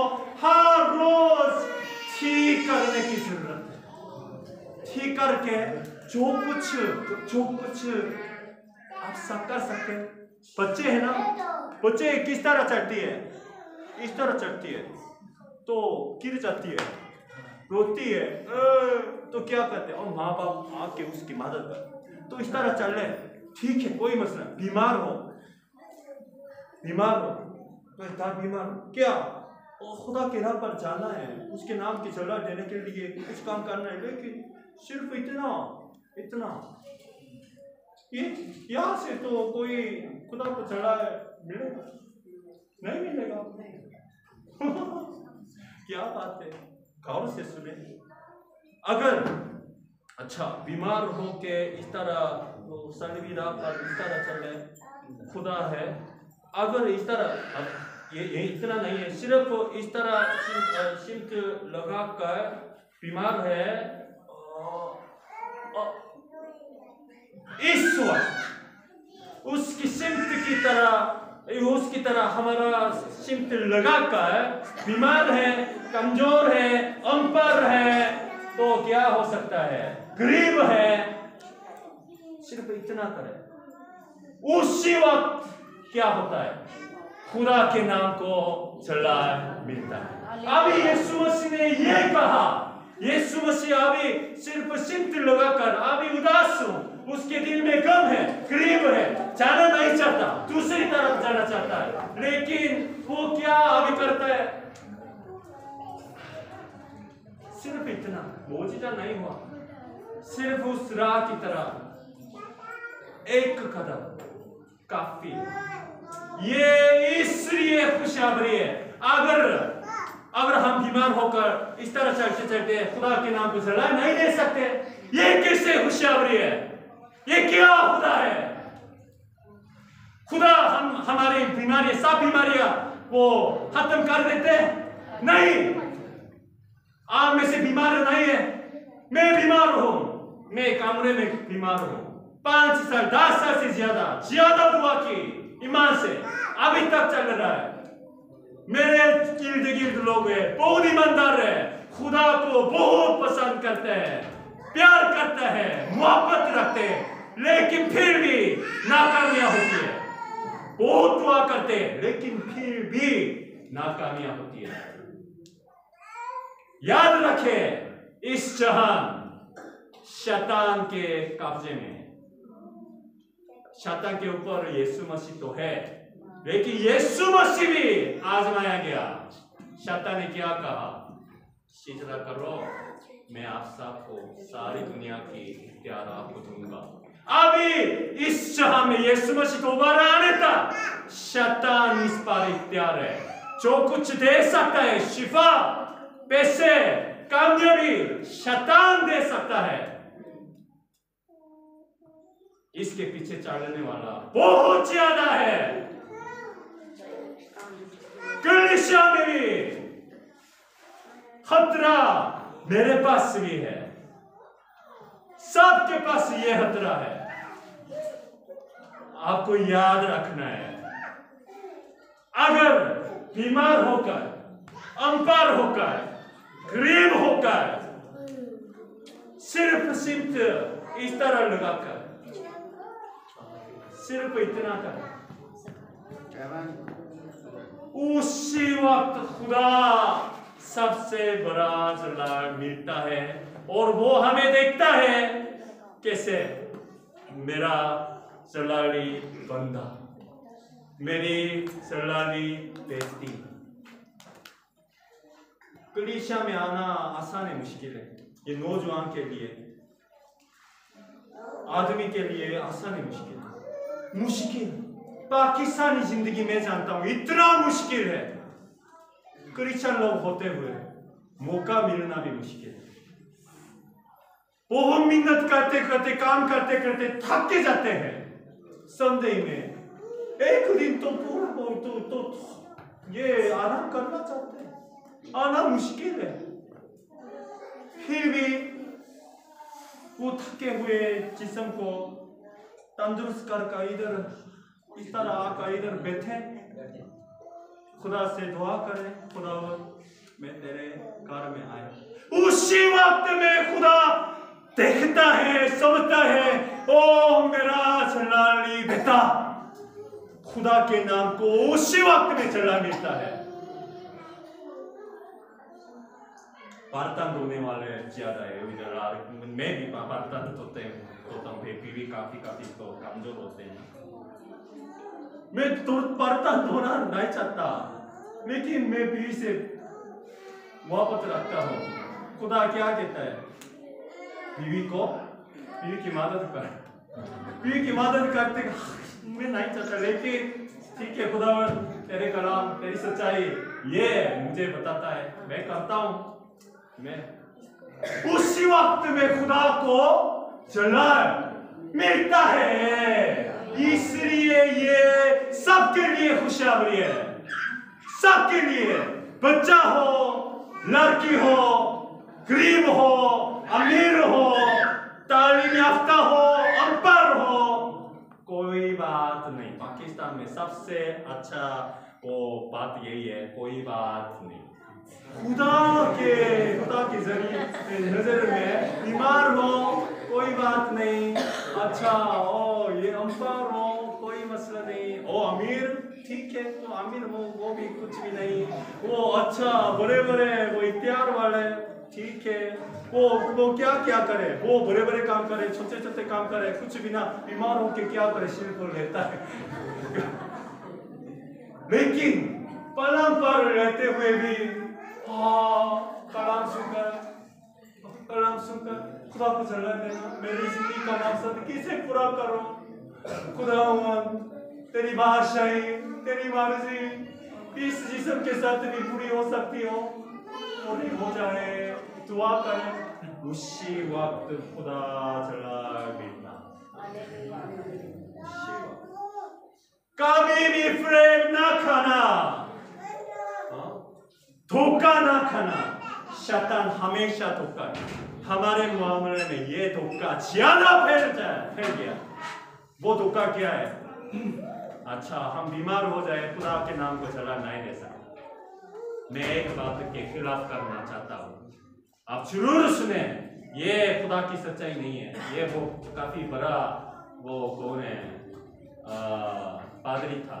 हर रोज ठीक करने की जरूरत है। ठीक करके जो कुछ आप सब कर सकते हैं। बच्चे है ना, बच्चे किस तरह चढ़ती है? इस तरह चढ़ती है तो गिर जाती है, रोती है, तो क्या करते हैं? और माँ बाप आके उसकी मदद कर, तो इस तरह चल रहे, ठीक है, कोई मसला। बीमार हो तो इतना बीमार क्या और खुदा के राह पर जाना है, उसके नाम की जगह देने के लिए कुछ काम करना है, लेकिन सिर्फ इतना ये यहाँ से तो कोई खुदा को चढ़ा मिलेगा नहीं मिलेगा। क्या बात है। गौर से सुने। अगर अच्छा बीमार हो के इस तरह सड़वी राह पर इस तरह चले, खुदा है अगर इस तरह ये इतना नहीं है, सिर्फ इस तरह सिमट लगा कर बीमार है, इस वक्त उसकी सिमट की तरह उसकी तरह हमारा सिमट लगाकर बीमार है, कमजोर है, अनपढ़ है, तो क्या हो सकता है? गरीब है, सिर्फ इतना करे, उसी वक्त क्या होता है? खुदा के नाम को चला मिलता है। अभी यीशु मसीह ने ये कहा, यीशु मसीह अभी सिर्फ सिमट लगाकर अभी उदास हूं, उसके दिल में गम है, गरीब है, जाना नहीं चाहता, दूसरी तरफ जाना चाहता है, लेकिन वो क्या अभी करता है? सिर्फ इतना, मौजूदा नहीं हुआ, सिर्फ उस राह की तरह एक कदम काफी। ये इसलिए खुशखबरी है, अगर हम बीमार होकर इस तरह चलते चलते खुदा के नाम को सलाह नहीं दे सकते, ये कैसे खुशखबरी है? ये क्या खुदा है? खुदा हमारी बीमारियां, सब बीमारियां वो खत्म कर देते? नहीं। आप में से बीमार नहीं है, मैं बीमार हूं, मैं कमरे में बीमार हूं, 5 साल 10 साल से ज्यादा दुआ की ईमान से अभी तक चल रहा है। मेरे इर्द गिर्द लोग हैं, बहुत ईमानदार है, खुदा को बहुत पसंद करते हैं, प्यार करते हैं, मोहब्बत रखते हैं, लेकिन फिर भी नाकामियां होती है। बहुत दुआ करते हैं, लेकिन फिर भी नाकामियां होती है। याद रखें, इस जहान शैतान के कब्जे में, शैतान के ऊपर यीशु मसीह तो है, लेकिन यीशु मसीह भी आजमाया गया। शैतान ने क्या कहा? सिजदा करो, मैं आप सबको सारी दुनिया की इख्तियार आपको दूंगा। अभी इस जहां में यीशु मसीह दोबारा आने तक शैतान इस पर इख्तियार है। जो कुछ दे सकता है, शिफा, पैसे, कामयाबी, शैतान दे सकता है। इसके पीछे चढ़ने वाला बहुत ज्यादा है। कलीसिया में भी खतरा मेरे पास भी है, सबके पास ये खतरा है। आपको याद रखना है, अगर बीमार होकर, अनपढ़ होकर, गरीब होकर, सिर्फ सिमट इस तरह लगाकर, सिर्फ इतना कर, उसी वक्त खुदा सबसे बड़ा जलाल मिलता है, और वो हमें देखता है कैसे? मेरा जलाली बंदा, मेरी जलाली बेटी। कलीसिया में आना आसान है, मुश्किल है? ये नौजवान के लिए, आदमी के लिए आसान है, मुश्किल है? मुश्किल। पाकिस्तानी जिंदगी में जानता हूं इतना मुश्किल है। क्रिश्चियन लोग होते हुए मौका मिलना भी मुश्किल है। बहुत मेहनत करते करते, काम करते करते थक के जाते हैं। संडे में एक दिन तो पूरा तो ये आराम करना चाहते हैं, आना मुश्किल है। फिर भी वो थके हुए जिस्म को तंदुरुस्त कर इधर इस तरह आकर इधर बैठे, खुदा से दुआ करें, खुदा मैं तेरे घर में आया। उसी वक्त में खुदा देखता है, समझता है, ओ मेरा जलाली बेटा, खुदा के नाम को उसी वक्त में चला मिलता है। बर्तन धोने वाले ज्यादा है इधर, मैं भी बर्तन धोता हूँ, भी काफी तो कमजोर होते हैं। मैं बर्तन धोना नहीं चाहता, लेकिन मैं बीवी से मोहब्बत रखता हूँ। खुदा क्या कहता है? बीवी की मदद कर, बीवी की मदद करते मैं नहीं चाहता, लेकिन ठीक है, खुदा तेरे कलाम, तेरी सच्चाई ये मुझे बताता है, मैं करता हूँ। मैं उसी वक्त में खुदा को जलाल मिलता है। इसलिए ये सबके लिए खुशखबरी है, सबके लिए, बच्चा हो, लड़की हो, गरीब हो, अमीर हो, तालीम याफ्ता हो, अनपढ़ हो, कोई बात नहीं। पाकिस्तान में सबसे अच्छा वो बात यही है, कोई बात नहीं। खुदा के जरिए नजर में बीमार हो कोई बात नहीं, अच्छा ओ ये अनपढ़ हो कोई मसला नहीं, ओ अमीर ठीक है तो अमीर हो वो भी कुछ भी नहीं, वो अच्छा बड़े बड़े वो इख्तियार वाले ठीक है, वो क्या क्या करे, वो बड़े बड़े काम करे, छोटे छोटे काम करे, कुछ भी ना, बीमार होके क्या करे, शिल्प लेता है। लेकिन पलंग पर रहते हुए भी कलाम सुनकर खुदा को चला देना, मेरी जिंदगी का मकसद किसे पूरा करो, खुदावंद तेरी बादशाही, तेरी मर्जी इस जिस्म के साथ भी पूरी हो सकती हो, पूरी हो जाए, दुआ करें। उसी वक्त खुदा चला देना। कभी भी फ्रेब ना खाना, धोखा ना खाना। शैतान हमेशा धोखा, हमारे मामले में ये धोखा ज्यादा फैल गया। वो धोखा क्या है? अच्छा हम बीमार हो जाए, खुदा के नाम को चला नहीं दे सकते। मैं एक बात के खिलाफ करना चाहता हूँ, आप जरूर सुने, ये खुदा की सच्चाई नहीं है, ये वो काफी बड़ा वो कौन है पादरी था,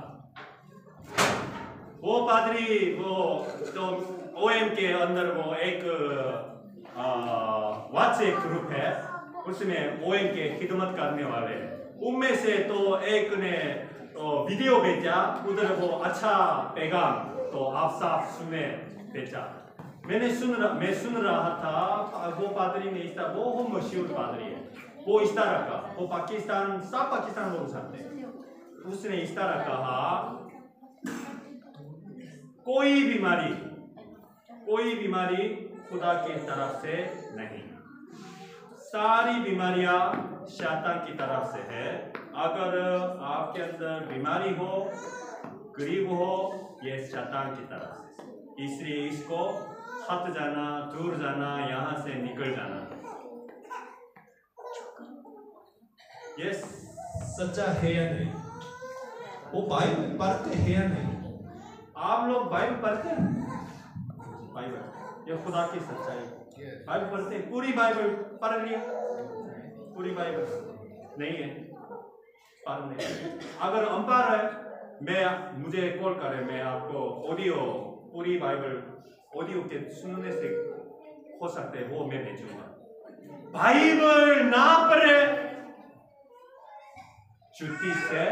वो पादरी वो तो ओएम के अंदर वो एक व्हाट्सएप ग्रुप है, उसमें ओएम के खिदमत करने वाले, उनमें से तो एक ने वीडियो भेजा, उधर वो अच्छा पैगाम तो आप साफ सुने भेजा। मैं सुन रहा था, वो पादरी ने इस तरह, वो मशहूर पादरी है, वो इस तरह का, वो पाकिस्तान सब पाकिस्तान बोल सकते हैं, उसने इस तरह कहा कोई बीमारी खुदा के तरफ से नहीं, सारी बीमारियां शैतान की तरफ से है। अगर आपके अंदर बीमारी हो, गरीब हो, ये शैतान की तरफ से, इसलिए इसको हट जाना, दूर जाना, यहाँ से निकल जाना। ये सच्चा है या नहीं? वो बाइबल पढ़ते हैं या नहीं? आप लोग बाइबल पढ़ते हैं? बाइबल ये खुदा की सच्चाई, बाइबल पढ़ते हैं, पूरी बाइबल पढ़ लिया, पूरी बाइबल नहीं है पढ़ने। अगर अनपढ़ है, मुझे कॉल करें, मैं आपको ऑडियो पूरी बाइबल ऑडियो के सुनने से हो सकते हैं वो मैं भेजूंगा। बाइबल ना पढ़े, छुट्टी से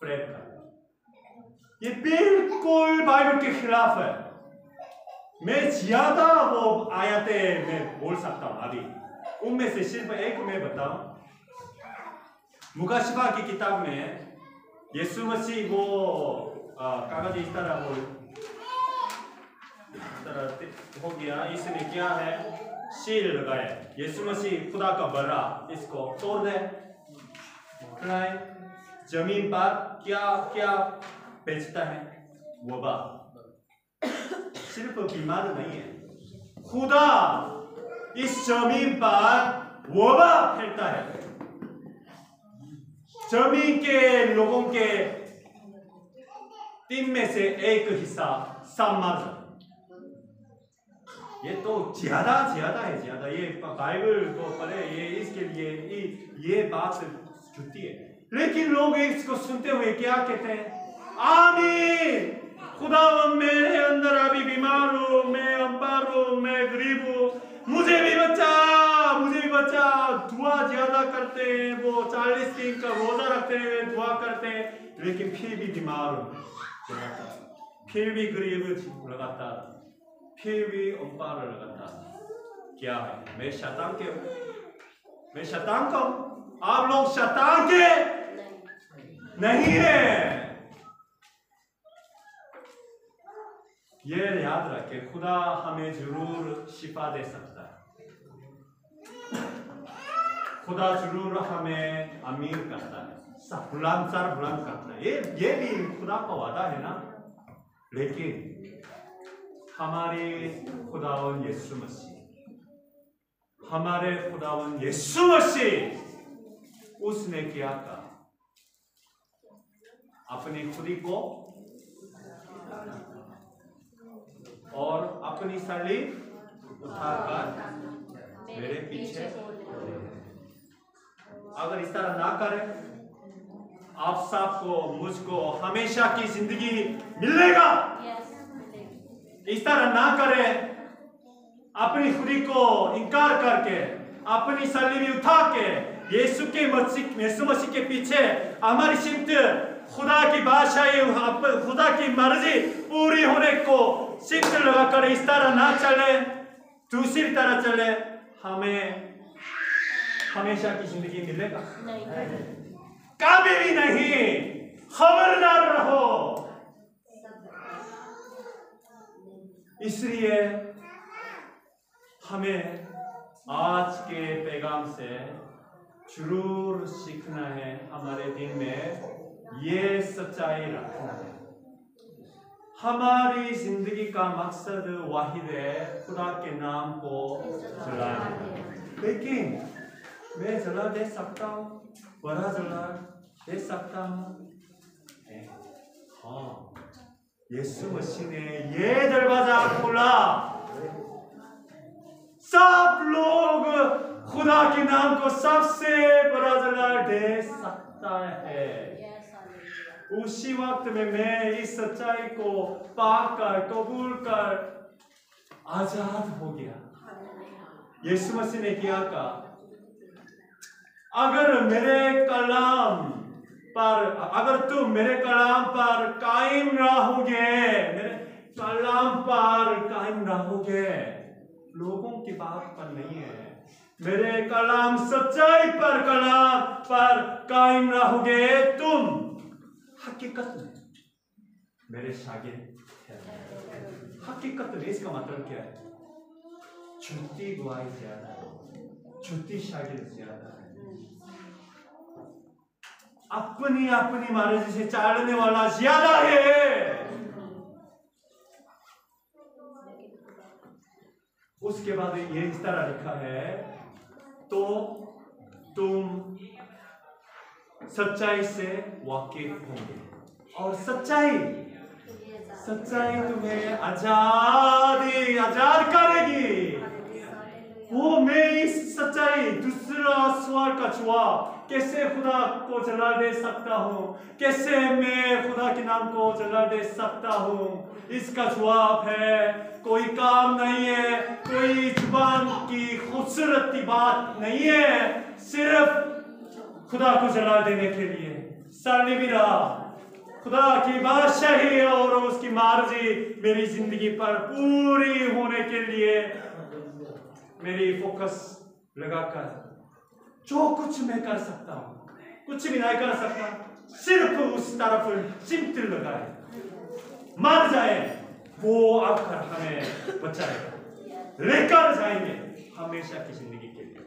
प्रेम कर, ये बिल्कुल बाइबल के खिलाफ है। मैं ज्यादा वो आयतें मैं बोल सकता हूं अभी, उनमें से सिर्फ एक मैं बताऊं। मुकाशिफा की किताब में यीशु मसीह वो कागज इस तरह हो गया, इसने क्या है, सील लगाया, यीशु मसीह खुदा का बरा, इसको तोड़ दे, जमीन पर क्या क्या बेचता है, वबा। सिर्फ बीमार नहीं है, खुदा इस जमीन पर वबा फैलता है, जमीन के लोगों के 3 में से 1 हिस्सा सब मर जाता। ये तो ज्यादा है, ज्यादा ये बाइबल को पढ़े, ये इसके लिए ये बात झूठी है। लेकिन लोग इसको सुनते हुए क्या कहते हैं, आमीन, खुदावंद मेरे अंदर अभी बीमार हूँ, मैं अनपढ़ हूँ, मैं गरीब हूँ, मुझे भी बच्चा, दुआ ज्यादा करते हैं, वो 40 दिन का रोजा रखते हैं, दुआ करते हैं, लेकिन फिर भी बीमार हूँ, फिर भी गरीब लगातार, फिर भी अनपढ़ लगातार। क्या है, मैं शैतान का हूँ, आप लोग शैतान के नहीं है। ये याद रखे, खुदा हमें जरूर शिफा दे सकता है, खुदा जरूर हमें अमीर करता है, बुलंद करता है, ये भी खुदा का वादा है ना। लेकिन हमारे खुदावन यीशु मसीह, हमारे खुदावन यीशु मसीह, उसने क्या कहा? अपनी खुदी को और अपनी सलीब उठाकर मेरे पीछे। अगर इस तरह ना करें, आप सबको मुझको हमेशा की जिंदगी मिलेगा। इस तरह ना करें, अपनी खुदी को इनकार करके, अपनी सलीब उठा के यीशु मसीह के पीछे हमारी सिमत खुदा की बादशाही, खुदा की मर्जी पूरी होने को सिमत लगाकर इस तरह ना चले, दूसरी तरह चले, हमें हमेशा की जिंदगी मिलेगा? कभी भी नहीं। खबरदार रहो। इसलिए हमें आज के पैगाम से जरूर सीखना है, हमारे दिन में ये सच्चाई रखना है। हमारी जिंदगी का मकसद वाहिद है, खुदा के नाम को जलाना। लेकिन मैं जला दे सकता हूँ, बड़ा जला दे सकता हूँ। हाँ, यीशु मसीह ने ये दरवाजा खोला, सब लोग खुदा के नाम को सबसे बड़ा जला दे सकता है। उसी वक्त में मैं इस सच्चाई को पाकर, कबूल कर आजाद हो गया। यीशु मसीह ने क्या कहा? अगर तुम मेरे कलाम पर कायम रहोगे, मेरे कलाम पर कायम रहोगे, लोगों की बात पर नहीं है, मेरे कलाम सच्चाई पर, कलाम पर कायम रहोगे, तुम हकीकत में मेरे शागिर्द हैं। हकीकत में इसका मतलब क्या है? झूठी गवाही ज्यादा है, झूठी शागिर्द ज्यादा है, अपनी अपनी मर्जी से चलने वाला ज्यादा है। उसके बाद ये इस तरह लिखा है, तो तुम सच्चाई से वाकिफ होंगे और सच्चाई तुम्हें आजाद करेगी। वो मैं इस सच्चाई, दूसरा सवाल का जवाब, कैसे खुदा को जला दे सकता हूँ, कैसे मैं खुदा के नाम को जला दे सकता हूँ, इसका जवाब है कोई काम नहीं है, कोई जुबान की खूबसूरती बात नहीं है, सिर्फ खुदा को जला देने के लिए सलीबीरा खुदा की बादशाही और उसकी मर्जी मेरी जिंदगी पर पूरी होने के लिए मेरी फोकस लगाकर जो कुछ मैं कर सकता हूँ, कुछ भी नहीं कर सकता, सिर्फ उस तरफ चिमटी लगाए, मर जाए, वो आकर हमें बचाएगा, लेकर जाएंगे हमेशा की जिंदगी के लिए।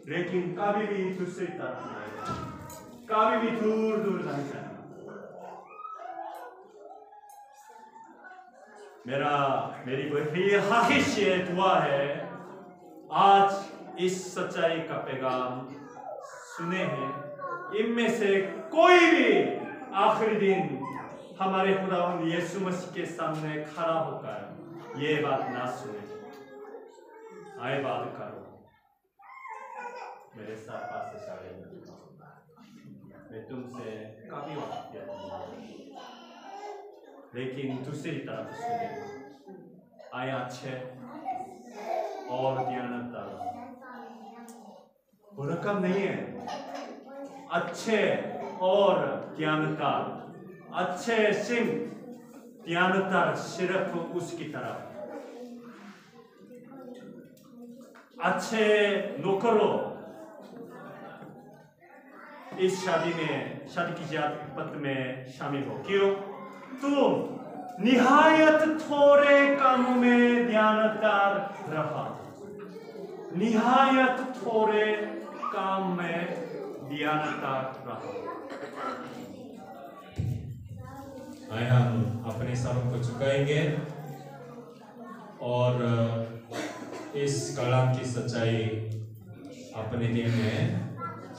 लेकिन कभी भी दूसरी तरफ नहीं, कभी भी दूर दूर नहीं जाना। मेरी बड़ी ख्वाहिश ये दुआ है, आज इस सच्चाई का पैगाम सुने हैं, इनमें से कोई भी आखिरी दिन हमारे खुदावंद यीशु मसीह के सामने खड़ा होकर ये बात ना सुने। आए बात करो, मेरे साथ पास से सारे मैं तुमसे काफी वक्त किया, लेकिन दूसरी तरफ सुने, आए अच्छे और दयानतदार, वो रकम नहीं है, अच्छे और दयानतदार, अच्छे सिम दयानतदार सिर्फ उसकी तरफ, अच्छे नौकरों इस शादी की जात पत में शामिल हो। क्यों? तुम निहायत थोड़े काम में ध्यानदार रहा। निहायत थोड़े काम में ध्यानदार रहा। आइए हम अपने सरों को झुकाएंगे और इस कलाम की सच्चाई अपने दिल में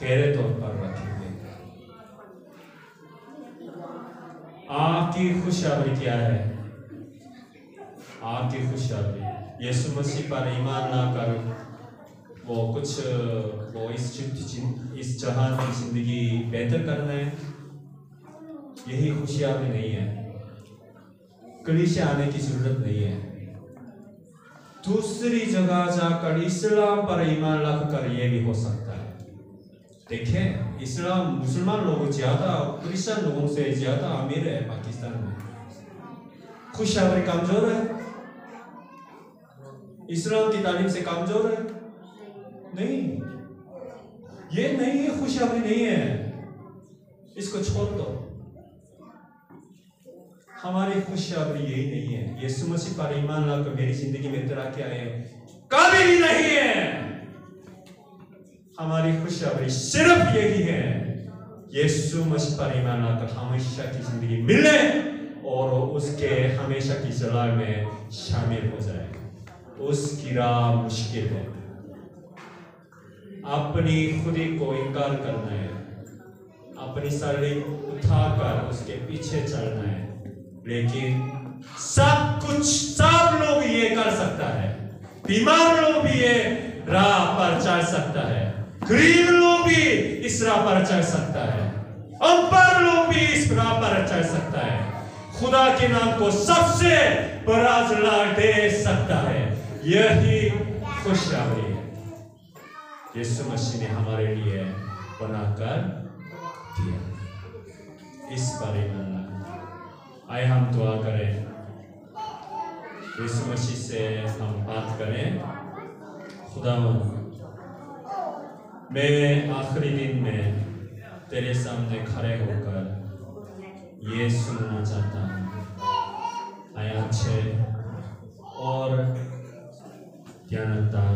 गहरे तौर पर रखेंगे। आपकी खुशखबरी क्या है? आपकी खुशखबरी यीशु मसीह पर ईमान लाकर वो इस जहान की जिंदगी बेहतर करना है, यही खुशखबरी नहीं है। कलीसिया आने की जरूरत नहीं है। दूसरी जगह जाकर इस्लाम पर ईमान लाकर ये भी हो सकता है। देखें, इस्लाम मुसलमान लोग ज्यादा क्रिश्चियन लोगों से ज्यादा अमीर है पाकिस्तान में। खुशखबरी कमजोर है? इस्लाम की तालीम से कमजोर है? नहीं, ये नहीं है, खुशखबरी नहीं है, इसको छोड़ दो। हमारी खुशखबरी यही नहीं है। यीशु मसीह पर ईमान लाकर मेरी जिंदगी में तरक्की आए कभी भी नहीं है। हमारी खुशखबरी सिर्फ यही है, यीशु मसीह पर ईमान लाकर हमेशा की जिंदगी मिले और उसके हमेशा की जलाल में शामिल हो जाए। उसकी राह मुश्किल है। अपनी खुदी को इनकार करना है, अपनी सलीब उठाकर उसके पीछे चलना है। लेकिन सब लोग ये कर सकता है। बीमार लोग भी ये राह पर चल सकता है, गरीब लोग भी इस राह पर चल सकता है, अनपढ़ लोग भी इस राह पर चल सकता है। खुदा के नाम को सबसे बड़ा जलाल दे सकता है। यही खुशखबरी है यीशु मसीह ने हमारे लिए बनाकर दिया। इस बारे में आइए हम दुआ करें, यीशु मसीह से हम बात करें। खुदावन, मैं आखिरी दिन में तेरे सामने खड़े होकर ये सुनना चाहता हूँ। आए अच्छे और ज्ञानदार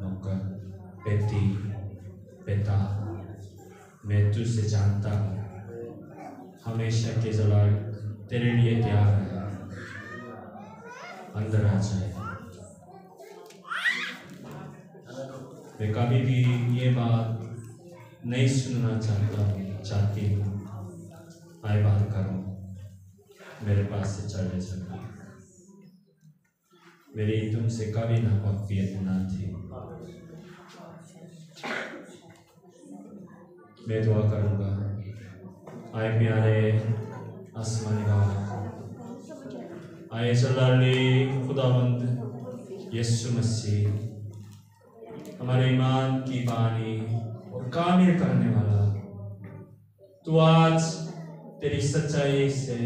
नौकर, बेटी, बेटा, मैं तुझसे जानता हूँ, हमेशा के जलाल तेरे लिए तैयार है। अंदर आ जाए। मैं कभी भी ये बात नहीं सुनना चाहती हूँ। आए बात करो, मेरे पास से चले चलो। मेरी तुमसे कभी ना वाकफियत ना थी। मैं दुआ करूँगा, आए प्यारे आसमानी बाप, आए जलाली खुदावंद यीशु मसीह, हमारे ईमान की बानी और कामिल करने वाला, तू आज तेरी सच्चाई से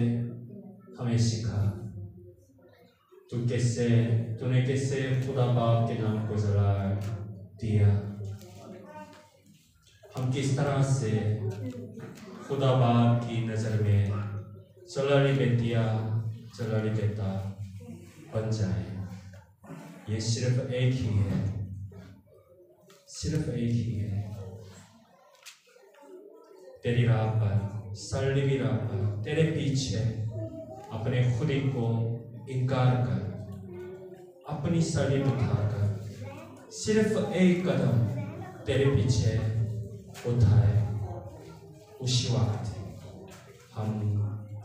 हमें सिखा। तूने कैसे खुदा बाप के नाम को जला दिया। हम किस तरह से खुदा बाप की नज़र में जलाली बेटिया, जलाली बेटा बन जाए। ये सिर्फ एक ही है, सिर्फ एक ही है। तेरी राह पर, सलीबी राह पर, तेरे पीछे अपने खुदी को इनकार कर, अपनी सलीब उठाकर सिर्फ एक कदम तेरे पीछे उठाए। उस वक्त हम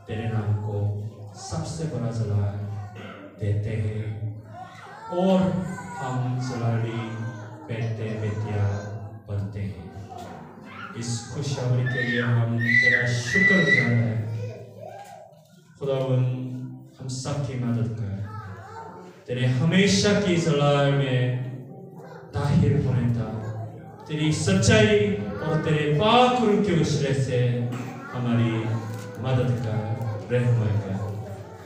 तेरे नाम को सबसे बड़ा जलाल देते हैं और हम जलाली बेटे बेटिया बनते हैं। इस खुशखबरी के लिए हम तेरा शुक्रगुजार हैं। खुदावन, हम सबकी मदद कर, तेरे हमेशा की जलाल में ताहिर होने तक तेरी सच्चाई और तेरे पाक रूह के उछले से हमारी मदद कर, रहम कर।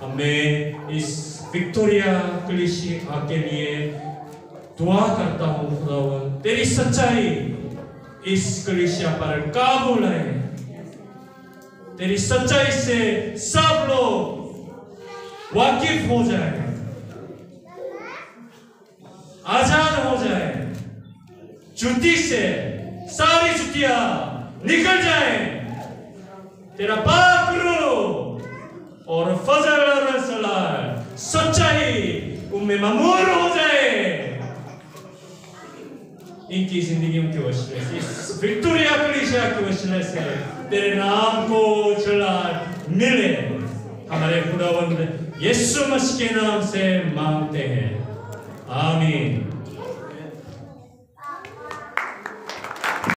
हमें इस विक्टोरिया कलीसिया के लिए दुआ करता हूँ खुदावन, तेरी सच्चाई इस कलीसिया पर काबू लाए। तेरी सच्चाई से सब लोग वाकिफ हो जाए, आजाद हो जाए, जुती से सारी जुतियां निकल जाए, तेरा पाप रूह और फजल और सलाह सच्चाई उनमें मामूर हो जाए। इनकी जिंदगियों के वसीले से, इस विक्टोरिया कलीसिया के वसीले से तेरे नाम को जलाल मिले। हमारे खुदावंद यीशु मसीह के नाम से मांगते हैं, आमीन।